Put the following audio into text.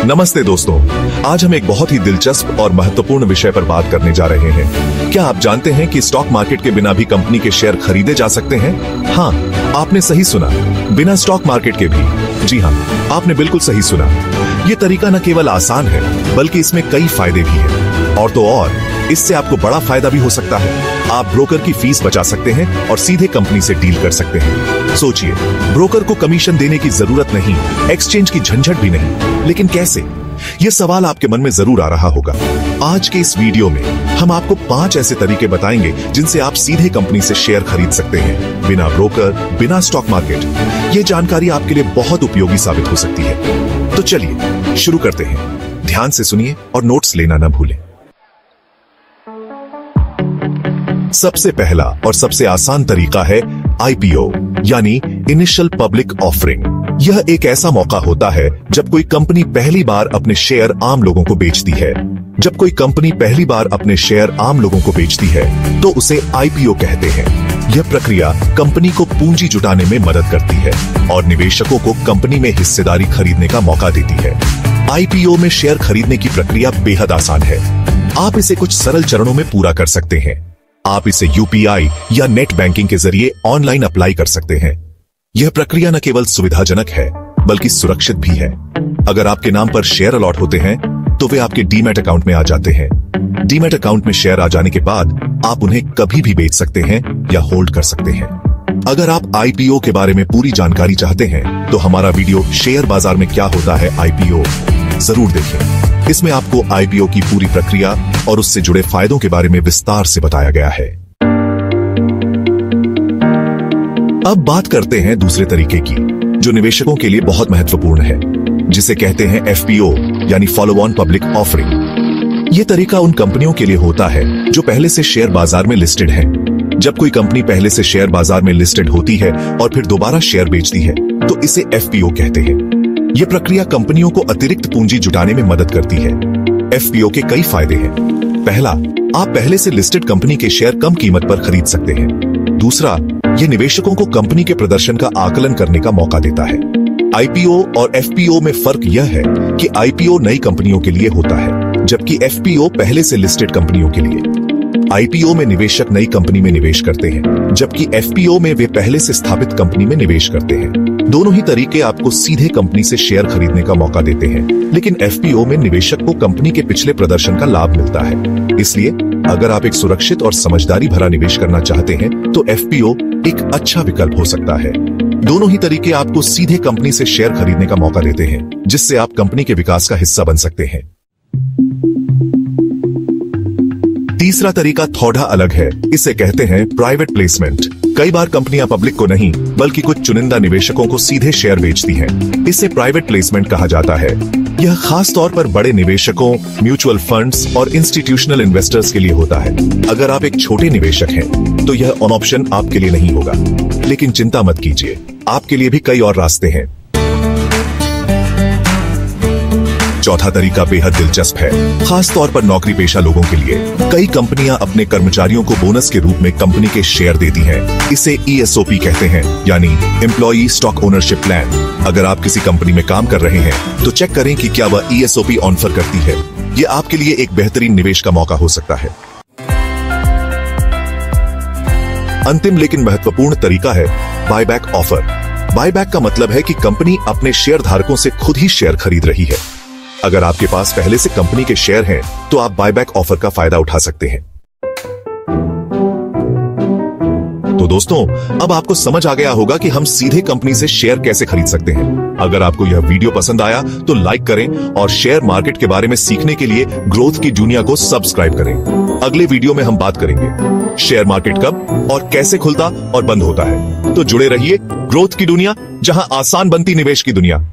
नमस्ते दोस्तों, आज हम एक बहुत ही दिलचस्प और महत्वपूर्ण विषय पर बात करने जा रहे हैं। क्या आप जानते हैं कि स्टॉक मार्केट के बिना भी कंपनी के शेयर खरीदे जा सकते हैं? हाँ, आपने सही सुना, बिना स्टॉक मार्केट के भी। जी हाँ, आपने बिल्कुल सही सुना। ये तरीका न केवल आसान है, बल्कि इसमें कई फायदे भी हैं। और तो और, इससे आपको बड़ा फायदा भी हो सकता है। आप ब्रोकर की फीस बचा सकते हैं और सीधे कंपनी से डील कर सकते हैं। सोचिए, ब्रोकर को कमीशन देने की जरूरत नहीं, एक्सचेंज की झंझट भी नहीं। लेकिन कैसे? ये सवाल आपके मन में जरूर आ रहा होगा। आज के इस वीडियो में हम आपको 5 ऐसे तरीके बताएंगे जिनसे आप सीधे कंपनी से शेयर खरीद सकते हैं, बिना ब्रोकर, बिना स्टॉक मार्केट। ये जानकारी आपके लिए बहुत उपयोगी साबित हो सकती है। तो चलिए शुरू करते हैं। ध्यान से सुनिए और नोट्स लेना न भूलें। सबसे पहला और सबसे आसान तरीका है आईपीओ, यानी इनिशियल पब्लिक ऑफरिंग। यह एक ऐसा मौका होता है जब कोई कंपनी पहली बार अपने शेयर आम लोगों को बेचती है। जब कोई कंपनी पहली बार अपने शेयर आम लोगों को बेचती है तो उसे आईपीओ कहते हैं। यह प्रक्रिया कंपनी को पूंजी जुटाने में मदद करती है और निवेशकों को कंपनी में हिस्सेदारी खरीदने का मौका देती है। आईपीओ में शेयर खरीदने की प्रक्रिया बेहद आसान है। आप इसे कुछ सरल चरणों में पूरा कर सकते हैं। आप इसे यूपीआई या नेट बैंकिंग के जरिए ऑनलाइन अप्लाई कर सकते हैं। यह प्रक्रिया न केवल सुविधाजनक है, बल्कि सुरक्षित भी है। अगर आपके नाम पर शेयर अलॉट होते हैं तो वे आपके डीमैट अकाउंट में आ जाते हैं। डीमैट अकाउंट में शेयर आ जाने के बाद आप उन्हें कभी भी बेच सकते हैं या होल्ड कर सकते हैं। अगर आप आईपीओ के बारे में पूरी जानकारी चाहते हैं तो हमारा वीडियो शेयर बाजार में क्या होता है आईपीओ जरूर देखें। इसमें आपको आईपीओ की पूरी प्रक्रिया और उससे जुड़े फायदों के बारे में विस्तार से बताया गया है। अब बात करते हैं दूसरे तरीके की, जो निवेशकों के लिए बहुत महत्वपूर्ण है, जिसे कहते हैं एफपीओ, यानी फॉलो ऑन पब्लिक ऑफरिंग। यह तरीका उन कंपनियों के लिए होता है जो पहले से शेयर बाजार में लिस्टेड हैं। जब कोई कंपनी पहले से शेयर बाजार में लिस्टेड होती है और फिर दोबारा शेयर बेचती है तो इसे एफपीओ कहते हैं। यह प्रक्रिया कंपनियों को अतिरिक्त पूंजी जुटाने में मदद करती है। एफपीओ के कई फायदे हैं। पहला, आप पहले से लिस्टेड कंपनी के शेयर कम कीमत पर खरीद सकते हैं। दूसरा, यह निवेशकों को कंपनी के प्रदर्शन का आकलन करने का मौका देता है। आईपीओ और एफपीओ में फर्क यह है कि आईपीओ नई कंपनियों के लिए होता है, जबकि एफपीओ पहले से लिस्टेड कंपनियों के लिए। आईपीओ में निवेशक नई कंपनी में निवेश करते हैं, जबकि एफपीओ में वे पहले से स्थापित कंपनी में निवेश करते हैं। दोनों ही तरीके आपको सीधे कंपनी से शेयर खरीदने का मौका देते हैं, लेकिन एफपीओ में निवेशक को कंपनी के पिछले प्रदर्शन का लाभ मिलता है। इसलिए अगर आप एक सुरक्षित और समझदारी भरा निवेश करना चाहते हैं तो एफपीओ एक अच्छा विकल्प हो सकता है। दोनों ही तरीके आपको सीधे कंपनी से शेयर खरीदने का मौका देते हैं, जिससे आप कंपनी के विकास का हिस्सा बन सकते हैं। तीसरा तरीका थोड़ा अलग है। इसे कहते हैं प्राइवेट प्लेसमेंट। कई बार कंपनियां पब्लिक को नहीं, बल्कि कुछ चुनिंदा निवेशकों को सीधे शेयर बेचती हैं। इसे प्राइवेट प्लेसमेंट कहा जाता है। यह खास तौर पर बड़े निवेशकों, म्यूचुअल फंड्स और इंस्टीट्यूशनल इन्वेस्टर्स के लिए होता है। अगर आप एक छोटे निवेशक हैं, तो यह ऑन ऑप्शन आपके लिए नहीं होगा। लेकिन चिंता मत कीजिए, आपके लिए भी कई और रास्ते हैं। चौथा तरीका बेहद दिलचस्प है, खास तौर पर नौकरी पेशा लोगों के लिए। कई कंपनियां अपने कर्मचारियों को बोनस के रूप में कंपनी के शेयर देती हैं। इसे ईएसओपी कहते हैं, यानी एम्प्लॉई स्टॉक ओनरशिप प्लान। अगर आप किसी कंपनी में काम कर रहे हैं तो चेक करें कि क्या वह ईएसओपी ऑफर करती है। यह आपके लिए एक बेहतरीन निवेश का मौका हो सकता है। अंतिम लेकिन महत्वपूर्ण तरीका है बायबैक ऑफर। बायबैक का मतलब है कि कंपनी अपने शेयर धारकों से खुद ही शेयर खरीद रही है। अगर आपके पास पहले से कंपनी के शेयर हैं, तो आप बायबैक ऑफर का फायदा उठा सकते हैं। तो दोस्तों, अब आपको समझ आ गया होगा कि हम सीधे कंपनी से शेयर कैसे खरीद सकते हैं। अगर आपको यह वीडियो पसंद आया तो लाइक करें और शेयर मार्केट के बारे में सीखने के लिए ग्रोथ की दुनिया को सब्सक्राइब करें। अगले वीडियो में हम बात करेंगे शेयर मार्केट कब और कैसे खुलता और बंद होता है। तो जुड़े रहिए ग्रोथ की दुनिया, जहां आसान बनती निवेश की दुनिया।